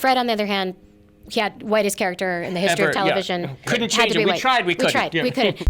Fred, on the other hand, he had whitest character in the history of television. Yeah. Couldn't change it. We tried. We couldn't. We couldn't.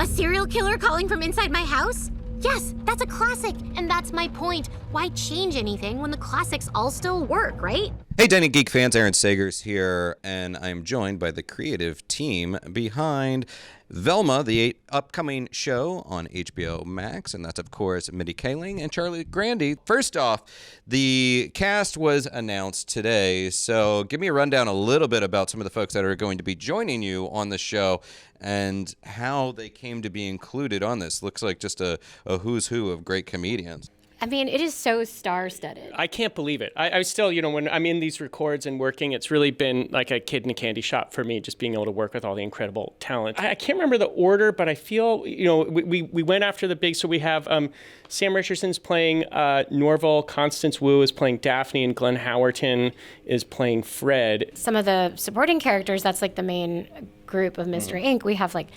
A serial killer calling from inside my house? Yes, that's a classic, and that's my point. Why change anything when the classics all still work, right? Hey, Den of Geek fans, Aaron Sagers here, and I'm joined by the creative team behind VELMA, the upcoming show on HBO Max, and that's, of course, Mindy Kaling and Grandy. First off, the cast was announced today, so give me a rundown a little bit about some of the folks that are going to be joining you on the show and how they came to be included on this. Looks like just a who's who of great comedians. I mean, it is so star-studded. I can't believe it. I still, when I'm in these records and working, it's really been like a kid in a candy shop for me, just being able to work with all the incredible talent. I can't remember the order, but I feel, we went after the big, so we have Sam Richardson's playing Norval, Constance Wu is playing Daphne, and Glenn Howerton is playing Fred. Some of the supporting characters, that's like the main group of Mystery Inc. We have like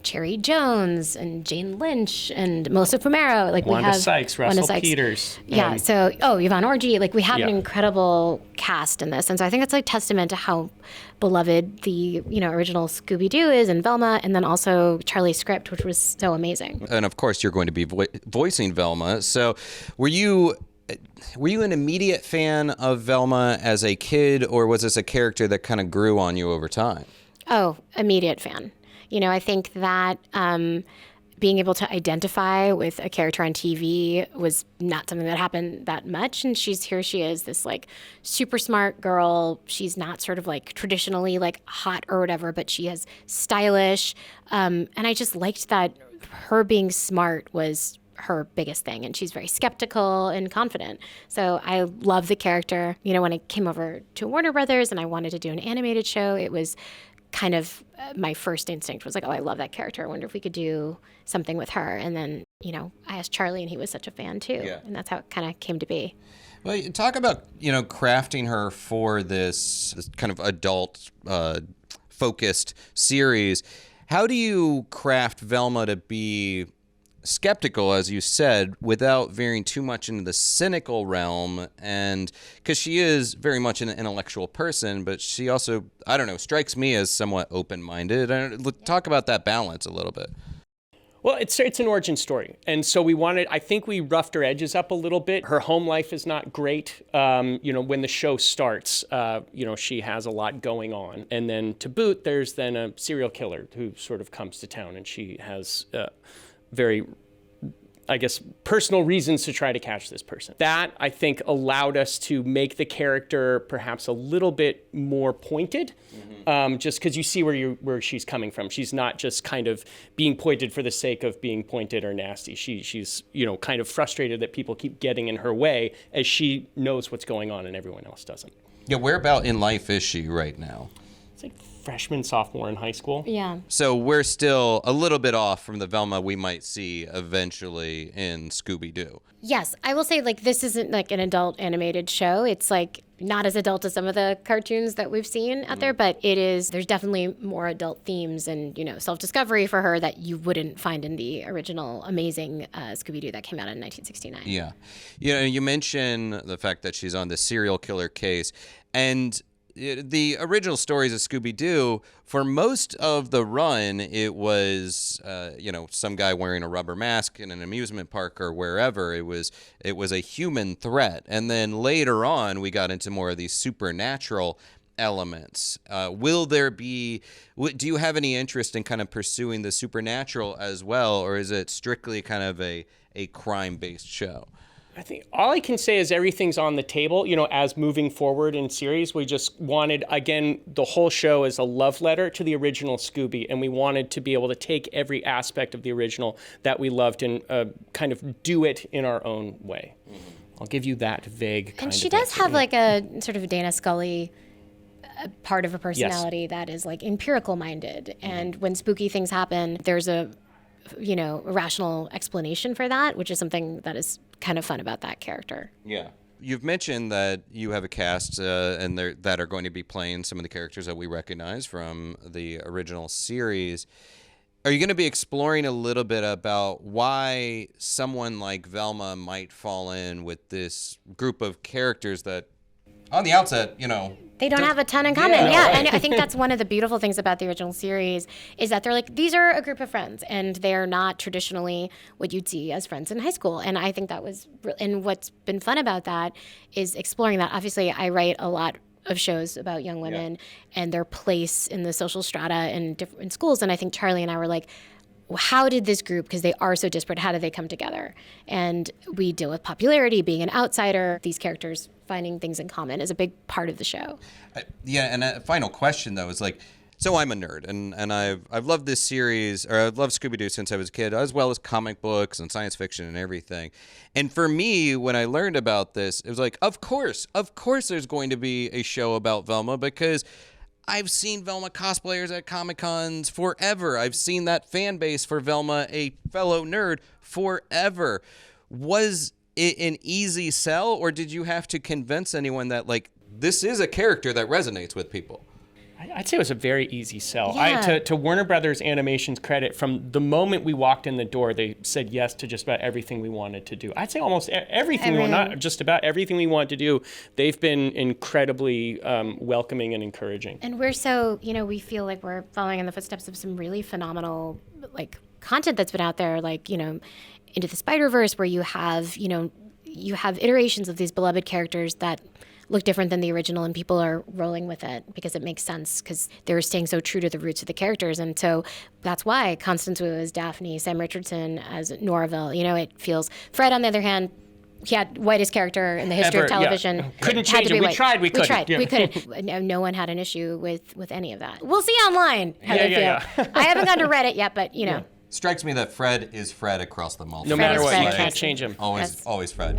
Cherry Jones and Jane Lynch and Melissa Fumero. Like Wanda we have Sykes, Russell Peters. Yeah. So, Yvonne Orji. Like we have an incredible cast in this, and so I think it's like testament to how beloved the original Scooby-Doo is and Velma, and then also Charlie's script, which was so amazing. And of course, you're going to be voicing Velma. So, were you an immediate fan of Velma as a kid, or was this a character that kind of grew on you over time? Oh, immediate fan. I think that being able to identify with a character on TV was not something that happened that much. And she is, this like super smart girl. She's not sort of like traditionally like hot or whatever, but she is stylish. And I just liked that her being smart was her biggest thing. And she's very skeptical and confident. So I love the character. When I came over to Warner Brothers and I wanted to do an animated show, it was kind of my first instinct was like, oh, I love that character. I wonder if we could do something with her. And then, I asked Charlie and he was such a fan too. Yeah. And that's how it kind of came to be. Well, you talk about, crafting her for this kind of adult focused series. How do you craft Velma to be skeptical, as you said, without veering too much into the cynical realm? And because she is very much an intellectual person, but she also, strikes me as somewhat open-minded. Talk about that balance a little bit. Well, it's an origin story. And so I think we roughed her edges up a little bit. Her home life is not great. When the show starts, she has a lot going on. And then to boot, there's then a serial killer who sort of comes to town, and she has very, personal reasons to try to catch this person. That, I think, allowed us to make the character perhaps a little bit more pointed, just because you see where she's coming from. She's not just kind of being pointed for the sake of being pointed or nasty. She's kind of frustrated that people keep getting in her way, as she knows what's going on and everyone else doesn't. Yeah, whereabout in life is she right now? It's like freshman, sophomore in high school. Yeah. So we're still a little bit off from the Velma we might see eventually in Scooby-Doo. Yes, I will say, like, this isn't like an adult animated show. It's like not as adult as some of the cartoons that we've seen out there, but there's definitely more adult themes and, self-discovery for her that you wouldn't find in the original amazing Scooby-Doo that came out in 1969. Yeah. You mentioned the fact that she's on the serial killer case, and the original stories of Scooby-Doo, for most of the run, it was, some guy wearing a rubber mask in an amusement park or wherever. It was a human threat. And then later on, we got into more of these supernatural elements. Do you have any interest in kind of pursuing the supernatural as well, or is it strictly kind of a crime-based show? I think all I can say is everything's on the table, as moving forward in series. We just wanted, again, the whole show is a love letter to the original Scooby, and we wanted to be able to take every aspect of the original that we loved and kind of do it in our own way. I'll give you that vague kind of. And she does have like a sort of Dana Scully part of her personality that is like empirical minded. And when spooky things happen, there's a rational explanation for that, which is something that is kind of fun about that character. Yeah. You've mentioned that you have a cast that are going to be playing some of the characters that we recognize from the original series. Are you going to be exploring a little bit about why someone like Velma might fall in with this group of characters that, on the outset, they don't have a ton in common. Yeah, and I think that's one of the beautiful things about the original series is that they're like, these are a group of friends, and they're not traditionally what you'd see as friends in high school. And I think that was, and what's been fun about that is exploring that. Obviously, I write a lot of shows about young women and their place in the social strata in schools. And I think Charlie and I were like, how did this group, because they are so disparate, how did they come together? And we deal with popularity, being an outsider. These characters finding things in common is a big part of the show. And a final question, though, is like, so I'm a nerd, and I've loved this series, or I've loved Scooby-Doo since I was a kid, as well as comic books and science fiction and everything. And for me, when I learned about this, it was like, of course there's going to be a show about Velma, because I've seen Velma cosplayers at Comic-Cons forever. I've seen that fan base for Velma, a fellow nerd, forever. Was it an easy sell, or did you have to convince anyone that, like, this is a character that resonates with people? I'd say it was a very easy sell. Yeah. To Warner Brothers Animation's credit, from the moment we walked in the door, they said yes to just about everything we wanted to do. I'd say almost everything, not just about everything we wanted to do. They've been incredibly welcoming and encouraging. And we're so, we feel like we're following in the footsteps of some really phenomenal, like, content that's been out there, like, Into the Spider-Verse, where you have iterations of these beloved characters that look different than the original, and people are rolling with it because it makes sense, because they're staying so true to the roots of the characters. And so that's why Constance Wu as Daphne, Sam Richardson as Norville, it feels. Fred, on the other hand, he had whitest character in the history of television. Yeah. Couldn't change it. We tried. We couldn't. No one had an issue with any of that. We'll see online how they feel. I haven't gone to Reddit yet, but Strikes me that Fred is Fred across the multiverse. No matter what, you Fred. can't change him. Always Fred.